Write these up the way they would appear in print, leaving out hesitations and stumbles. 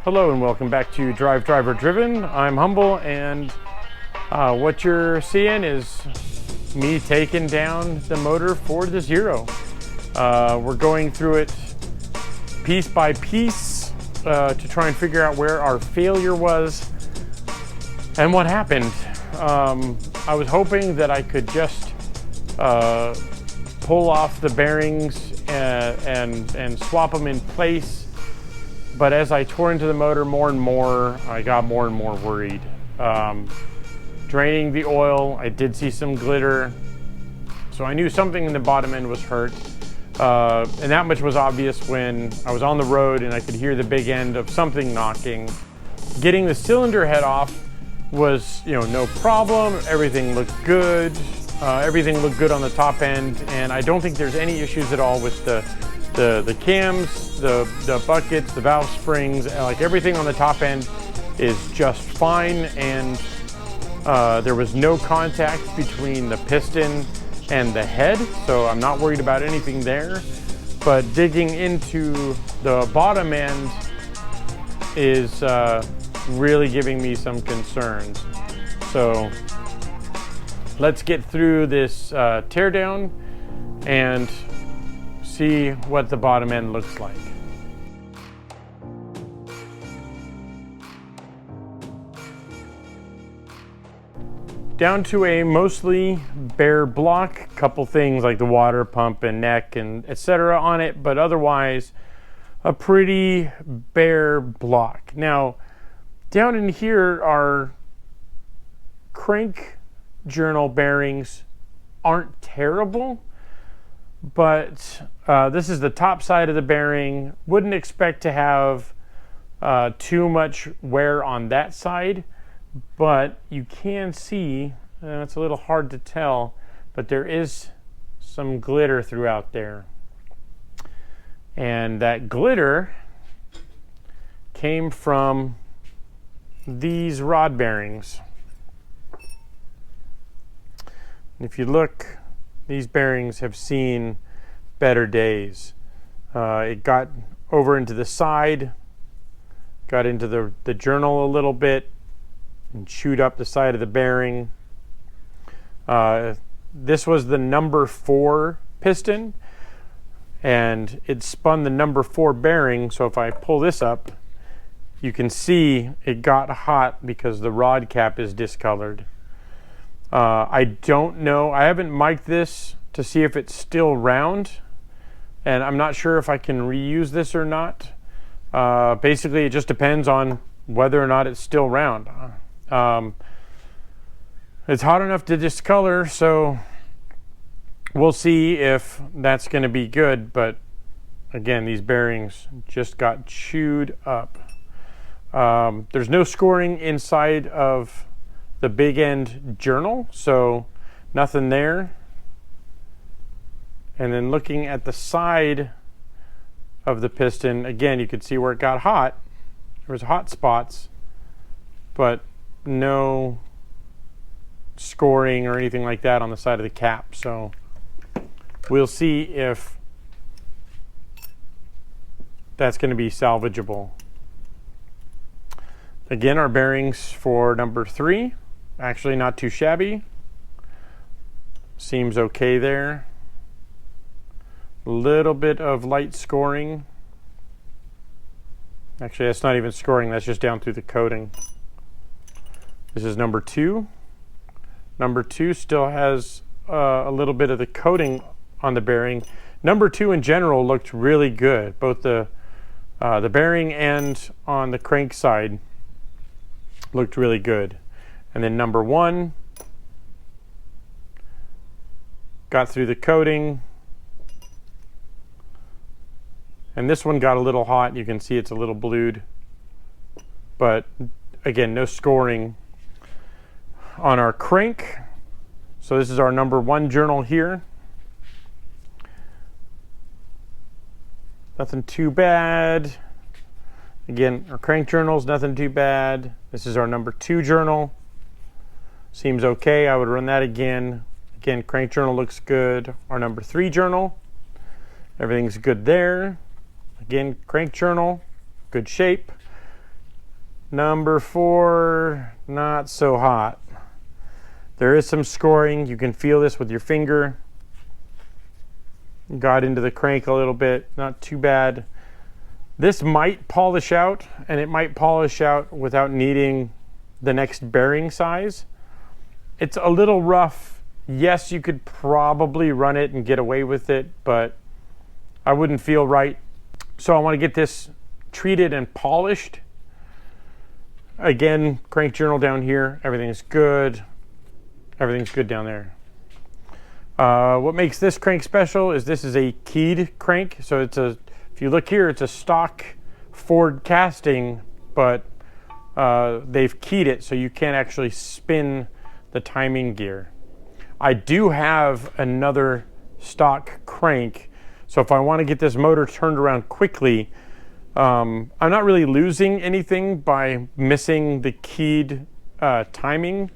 Hello and welcome back to DriveDriverDriven. I'm Humble, and what you're seeing is me taking down the motor for the Zero. We're going through it piece by piece to try and figure out where our failure was and what happened. I was hoping that I could just pull off the bearings and swap them in place. But as I tore into the motor more and more, I got more and more worried. Draining the oil, I did see some glitter. So I knew something in the bottom end was hurt. And that much was obvious when I was on the road and I could hear the big end of something knocking. Getting the cylinder head off was, no problem. Everything looked good. Everything looked good on the top end. And I don't think there's any issues at all with the cams, the buckets, the valve springs, like everything on the top end is just fine. And there was no contact between the piston and the head, so I'm not worried about anything there. But digging into the bottom end is really giving me some concerns. So let's get through this teardown and see what the bottom end looks like. Down to a mostly bare block, couple things like the water pump and neck and etc. on it, but otherwise a pretty bare block. Now, down in here, our crank journal bearings aren't terrible, but this is the top side of the bearing. Wouldn't expect to have too much wear on that side, but you can see, it's a little hard to tell, but there is some glitter throughout there. And that glitter came from these rod bearings. If you look, these bearings have seen better days. It got over into the side, got into the journal a little bit, and chewed up the side of the bearing. This was the number 4 piston, and it spun the number 4 bearing. So if I pull this up, you can see it got hot because the rod cap is discolored. I don't know. I haven't mic'd this to see if it's still round, and I'm not sure if I can reuse this or not. Basically, it just depends on whether or not it's still round. It's hot enough to discolor, so we'll see if that's going to be good. But again, these bearings just got chewed up. There's no scoring inside of the big end journal, so nothing there. And then looking at the side of the piston, again, you could see where it got hot. There was hot spots, but no scoring or anything like that on the side of the cap. So we'll see if that's going to be salvageable. Again, our bearings for number 3, actually not too shabby. Seems okay there. A little bit of light scoring. Actually, that's not even scoring, that's just down through the coating. This is number 2. Number 2 still has a little bit of the coating on the bearing. Number 2 in general looked really good, both the bearing and on the crank side looked really good. And then number 1 got through the coating, and this one got a little hot. You can see it's a little blued, but again, no scoring on our crank. So this is our number 1 journal here. Nothing too bad. Again, our crank journal's nothing too bad. This is our number 2 journal. Seems okay. I would run that again. Again, crank journal looks good. Our number 3 journal, everything's good there. Again, crank journal, good shape. Number 4, not so hot. There is some scoring. You can feel this with your finger. Got into the crank a little bit, not too bad. This might polish out, and it might polish out without needing the next bearing size. It's a little rough. Yes, you could probably run it and get away with it, but I wouldn't feel right. So I want to get this treated and polished. Again, crank journal down here. Everything's good. Everything's good down there. What makes this crank special is this is a keyed crank. So it's a, if you look here, it's a stock Ford casting, but they've keyed it so you can't actually spin the timing gear. I do have another stock crank, so if I want to get this motor turned around quickly, I'm not really losing anything by missing the keyed timing,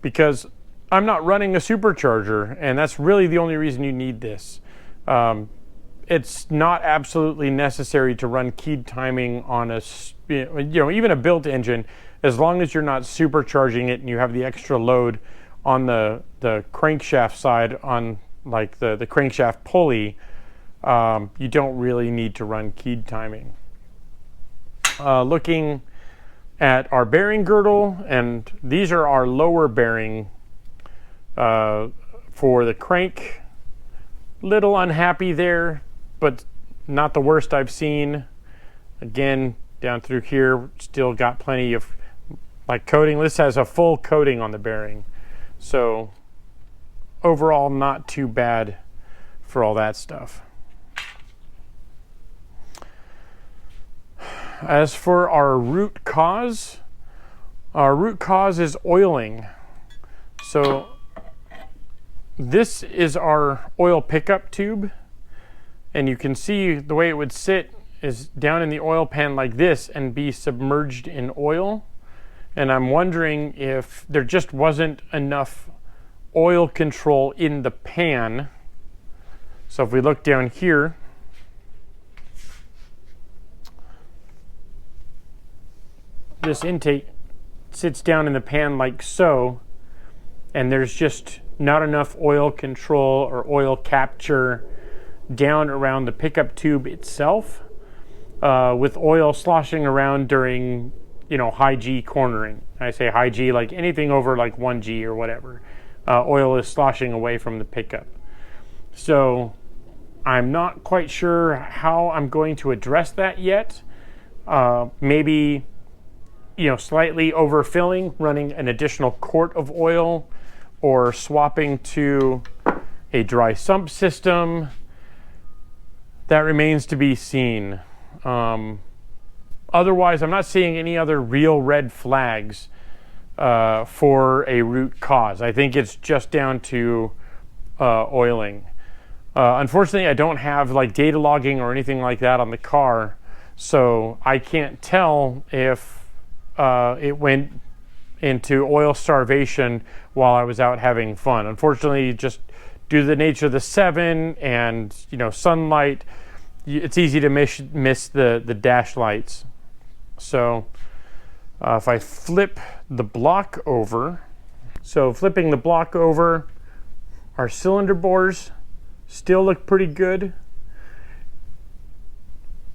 because I'm not running a supercharger, and that's really the only reason you need this. It's not absolutely necessary to run keyed timing on a, even a built engine, as long as you're not supercharging it and you have the extra load on the crankshaft side, on like the crankshaft pulley. You don't really need to run keyed timing. Looking at our bearing girdle, and these are our lower bearing for the crank. Little unhappy there, but not the worst I've seen. Again, down through here, still got plenty of like coating. This has a full coating on the bearing, so overall not too bad for all that stuff. As for our root cause is oiling. So this is our oil pickup tube, and you can see the way it would sit is down in the oil pan like this and be submerged in oil. And I'm wondering if there just wasn't enough oil control in the pan. So if we look down here, this intake sits down in the pan like so, and there's just not enough oil control or oil capture down around the pickup tube itself, with oil sloshing around during, high G cornering. I say high G, like anything over like 1G or whatever. Oil is sloshing away from the pickup. So I'm not quite sure how I'm going to address that yet. Maybe, slightly overfilling, running an additional quart of oil, or swapping to a dry sump system. That remains to be seen. Otherwise, I'm not seeing any other real red flags for a root cause. I think it's just down to oiling. Unfortunately, I don't have like data logging or anything like that on the car, so I can't tell if it went into oil starvation while I was out having fun. Unfortunately, just due to the nature of the 7 and sunlight, it's easy to miss the dash lights. So if I flip the block over, flipping the block over, our cylinder bores still look pretty good.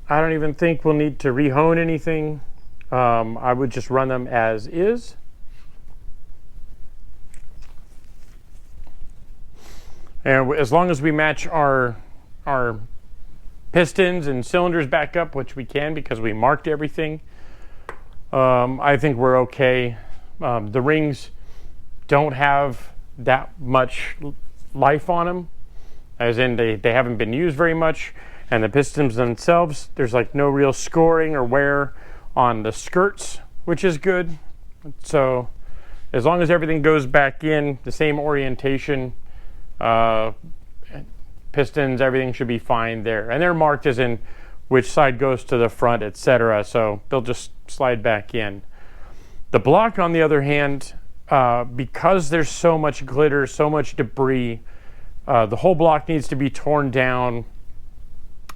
I don't even think we'll need to rehone anything. I would just run them as is. And as long as we match our pistons and cylinders back up, which we can because we marked everything, I think we're okay. The rings don't have that much life on them, as in they haven't been used very much. And the pistons themselves, there's like no real scoring or wear on the skirts, which is good. So as long as everything goes back in the same orientation, pistons, everything should be fine there. And they're marked as in which side goes to the front, etc. So they'll just slide back in. The block, on the other hand, because there's so much glitter, so much debris, the whole block needs to be torn down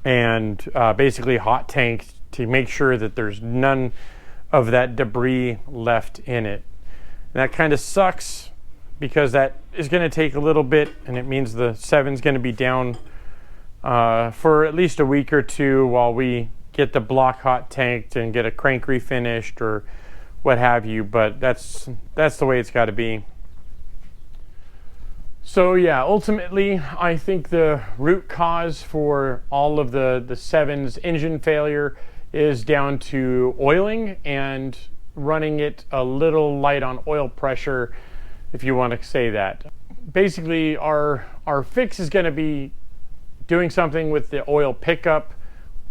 and basically hot tanked to make sure that there's none of that debris left in it. And that kind of sucks because that is going to take a little bit, and it means the 7's going to be down for at least a week or two while we get the block hot tanked and get a crank refinished or what have you, but that's the way it's got to be. So yeah, ultimately, I think the root cause for all of the 7's engine failure is down to oiling and running it a little light on oil pressure, if you want to say that. Basically, our fix is going to be doing something with the oil pickup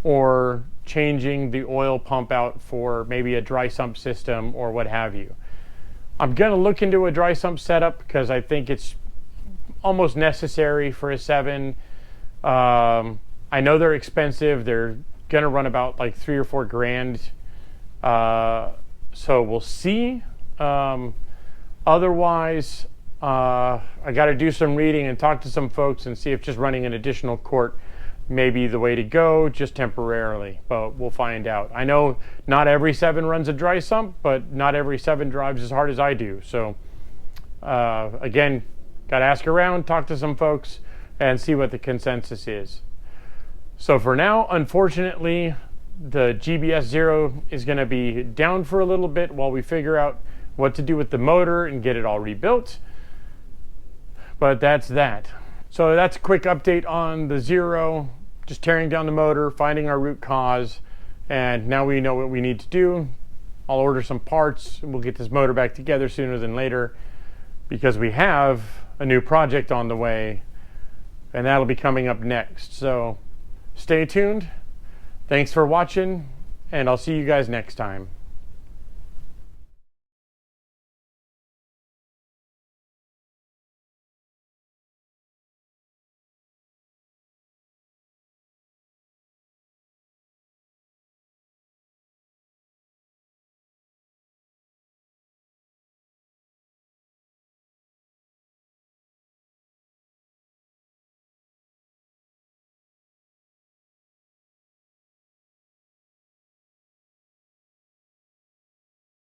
or changing the oil pump out for maybe a dry sump system or what have you. I'm going to look into a dry sump setup because I think it's almost necessary for a 7. I know they're expensive. They're going to run about like $3 or $4 grand. So we'll see. Otherwise, I got to do some reading and talk to some folks and see if just running an additional quart may be the way to go, just temporarily, but we'll find out. I know not every 7 runs a dry sump, but not every 7 drives as hard as I do. So again, got to ask around, talk to some folks, and see what the consensus is. So for now, unfortunately, the GBS 0 is going to be down for a little bit while we figure out what to do with the motor and get it all rebuilt. But that's that. So that's a quick update on the 0, just tearing down the motor, finding our root cause, and now we know what we need to do. I'll order some parts, and we'll get this motor back together sooner than later because we have a new project on the way, and that'll be coming up next. So stay tuned. Thanks for watching, and I'll see you guys next time.